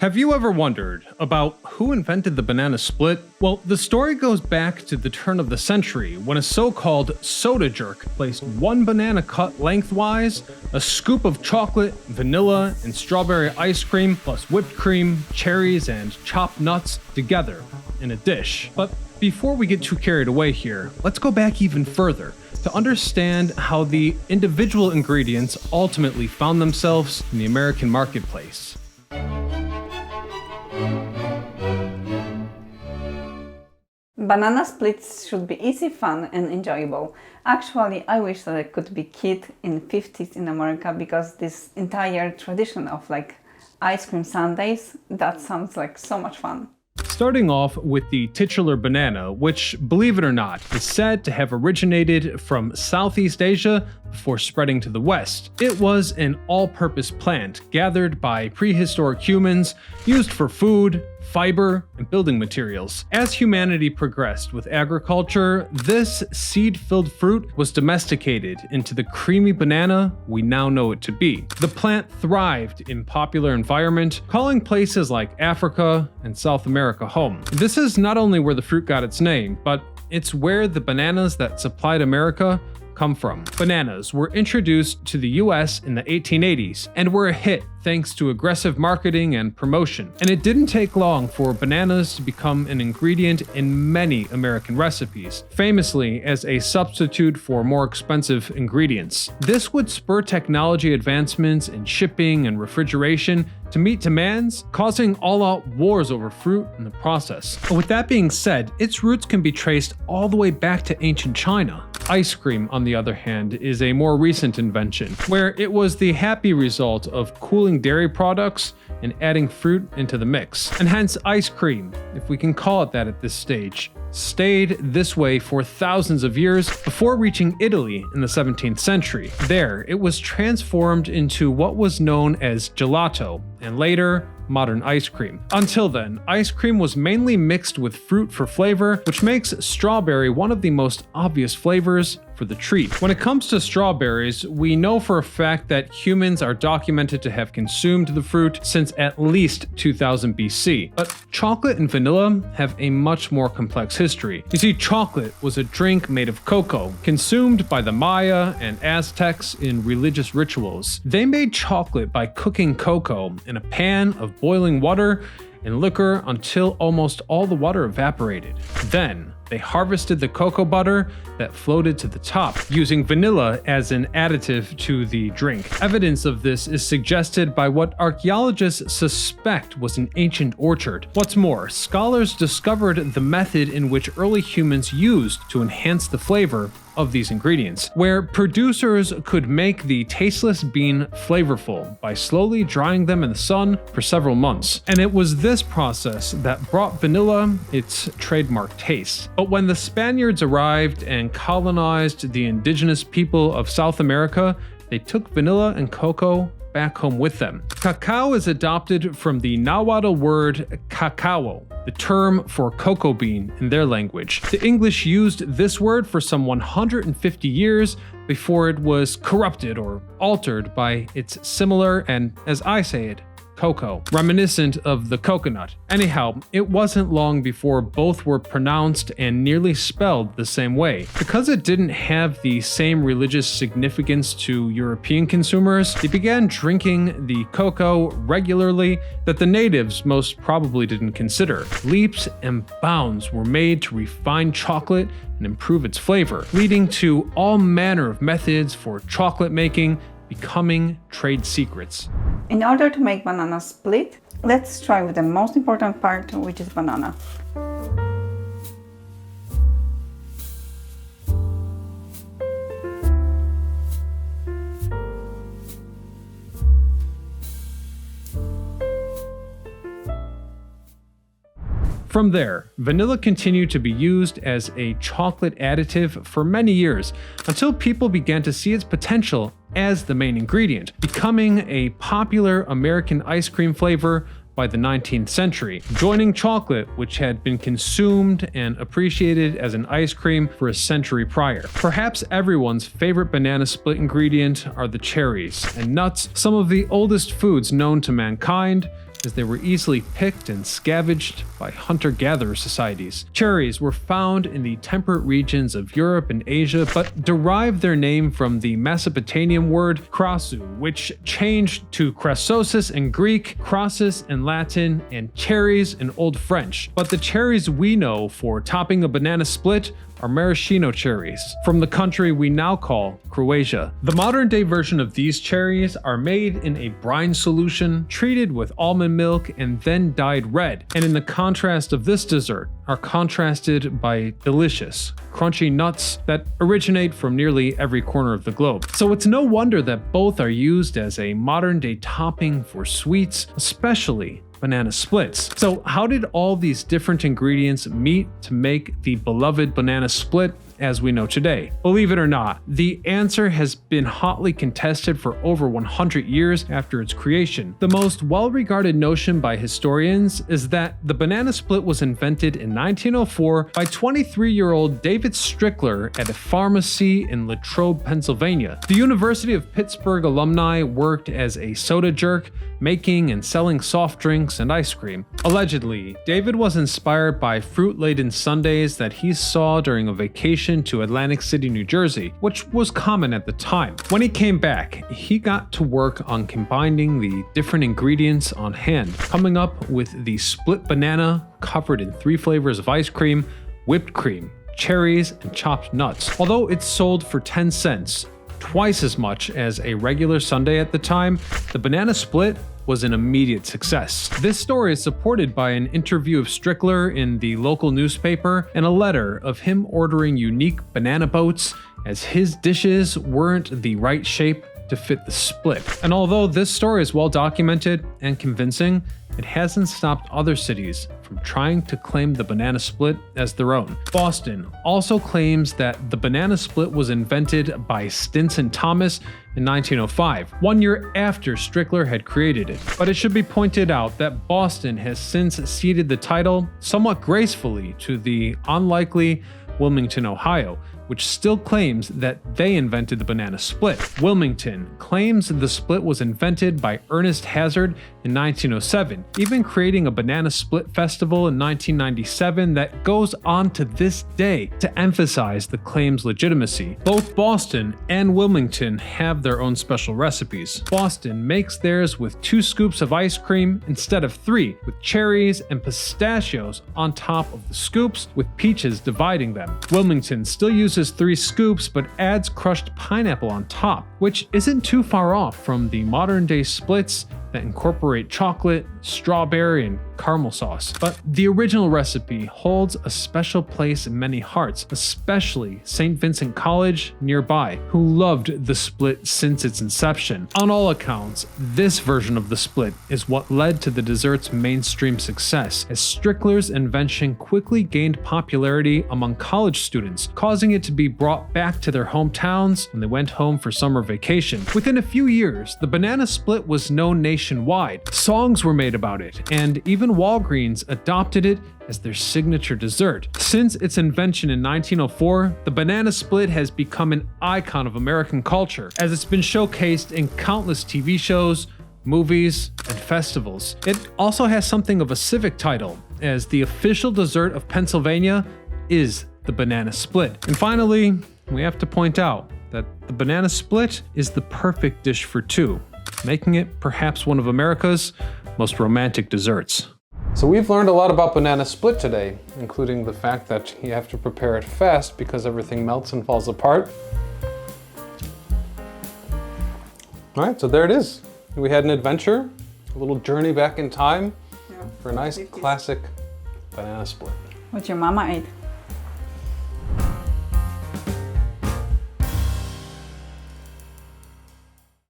Have you ever wondered about who invented the banana split? Well, the story goes back to the turn of the century when a so-called soda jerk placed one banana cut lengthwise, a scoop of chocolate, vanilla, and strawberry ice cream, plus whipped cream, cherries, and chopped nuts together in a dish. But before we get too carried away here, let's go back even further to understand how the individual ingredients ultimately found themselves in the American marketplace. Banana splits should be easy, fun and enjoyable. Actually, I wish that I could be kid in 50s in America, because this entire tradition of ice cream sundaes, that sounds like so much fun. Starting off with the titular banana, which, believe it or not, is said to have originated from Southeast Asia before spreading to the West. It was an all-purpose plant gathered by prehistoric humans, used for food, fiber, and building materials. As humanity progressed with agriculture, this seed-filled fruit was domesticated into the creamy banana we now know it to be. The plant thrived in popular environment, calling places like Africa and South America home. This is not only where the fruit got its name, but it's where the bananas that supplied America come from. Bananas were introduced to the US in the 1880s and were a hit thanks to aggressive marketing and promotion. And it didn't take long for bananas to become an ingredient in many American recipes, famously as a substitute for more expensive ingredients. This would spur technology advancements in shipping and refrigeration to meet demands, causing all-out wars over fruit in the process. With that being said, its roots can be traced all the way back to ancient China. Ice cream, on the other hand, is a more recent invention, where it was the happy result of cooling dairy products and adding fruit into the mix. And hence ice cream, if we can call it that at this stage, stayed this way for thousands of years before reaching Italy in the 17th century. There, it was transformed into what was known as gelato, and later, modern ice cream. Until then, ice cream was mainly mixed with fruit for flavor, which makes strawberry one of the most obvious flavors for the treat. When it comes to strawberries, we know for a fact that humans are documented to have consumed the fruit since at least 2000 BC. But chocolate and vanilla have a much more complex history. You see, chocolate was a drink made of cocoa, consumed by the Maya and Aztecs in religious rituals. They made chocolate by cooking cocoa in a pan of boiling water and liquor until almost all the water evaporated. Then, they harvested the cocoa butter that floated to the top, using vanilla as an additive to the drink. Evidence of this is suggested by what archaeologists suspect was an ancient orchard. What's more, scholars discovered the method in which early humans used to enhance the flavor of these ingredients, where producers could make the tasteless bean flavorful by slowly drying them in the sun for several months. And it was this process that brought vanilla its trademark taste. But when the Spaniards arrived and colonized the indigenous people of South America, they took vanilla and cocoa back home with them. Cacao is adopted from the Nahuatl word cacao, the term for cocoa bean in their language. The English used this word for some 150 years before it was corrupted or altered by its similar, and as I say it, cocoa, reminiscent of the coconut. Anyhow, it wasn't long before both were pronounced and nearly spelled the same way. Because it didn't have the same religious significance to European consumers, they began drinking the cocoa regularly that the natives most probably didn't consider. Leaps and bounds were made to refine chocolate and improve its flavor, leading to all manner of methods for chocolate making becoming trade secrets. In order to make banana split, let's try with the most important part, which is banana. From there, vanilla continued to be used as a chocolate additive for many years, until people began to see its potential as the main ingredient, becoming a popular American ice cream flavor by the 19th century, joining chocolate, which had been consumed and appreciated as an ice cream for a century prior. Perhaps everyone's favorite banana split ingredient are the cherries and nuts, some of the oldest foods known to mankind, as they were easily picked and scavenged by hunter-gatherer societies. Cherries were found in the temperate regions of Europe and Asia, but derived their name from the Mesopotamian word krasu, which changed to krassosis in Greek, crassus in Latin, and cherries in Old French. But the cherries we know for topping a banana split are maraschino cherries, from the country we now call Croatia. The modern day version of these cherries are made in a brine solution, treated with almond milk, and then dyed red. And in the contrast of this dessert, are contrasted by delicious, crunchy nuts that originate from nearly every corner of the globe. So it's no wonder that both are used as a modern day topping for sweets, especially banana splits. So how did all these different ingredients meet to make the beloved banana split as we know today? Believe it or not, the answer has been hotly contested for over 100 years after its creation. The most well-regarded notion by historians is that the banana split was invented in 1904 by 23-year-old David Strickler at a pharmacy in Latrobe, Pennsylvania. The University of Pittsburgh alumni worked as a soda jerk, making and selling soft drinks and ice cream. Allegedly, David was inspired by fruit-laden sundaes that he saw during a vacation to Atlantic City, New Jersey, which was common at the time. When he came back, he got to work on combining the different ingredients on hand, coming up with the split banana covered in 3 flavors of ice cream, whipped cream, cherries, and chopped nuts. Although it's sold for 10 cents, twice as much as a regular sundae at the time, the banana split was an immediate success. This story is supported by an interview of Strickler in the local newspaper and a letter of him ordering unique banana boats as his dishes weren't the right shape to fit the split. And although this story is well documented and convincing, it hasn't stopped other cities from trying to claim the banana split as their own. Boston also claims that the banana split was invented by Stinson Thomas in 1905, 1 year after Strickler had created it. But it should be pointed out that Boston has since ceded the title somewhat gracefully to the unlikely Wilmington, Ohio, which still claims that they invented the banana split. Wilmington claims the split was invented by Ernest Hazard in 1907, even creating a banana split festival in 1997 that goes on to this day to emphasize the claim's legitimacy. Both Boston and Wilmington have their own special recipes. Boston makes theirs with 2 scoops of ice cream instead of 3, with cherries and pistachios on top of the scoops, with peaches dividing them. Wilmington still uses 3 scoops but adds crushed pineapple on top, which isn't too far off from the modern day splits that incorporate chocolate, strawberry, and caramel sauce. But the original recipe holds a special place in many hearts, especially St. Vincent College nearby, who loved the split since its inception. On all accounts, this version of the split is what led to the dessert's mainstream success, as Strickler's invention quickly gained popularity among college students, causing it to be brought back to their hometowns when they went home for summer vacation. Within a few years, the banana split was known nationwide. Songs were made about it, and even Walgreens adopted it as their signature dessert. Since its invention in 1904, the banana split has become an icon of American culture, as it's been showcased in countless TV shows, movies, and festivals. It also has something of a civic title, as the official dessert of Pennsylvania is the banana split. And finally, we have to point out that the banana split is the perfect dish for 2, making it perhaps one of America's most romantic desserts. So we've learned a lot about banana split today, including the fact that you have to prepare it fast because everything melts and falls apart. All right, so there it is. We had an adventure, a little journey back in time for a nice classic banana split. What your mama ate.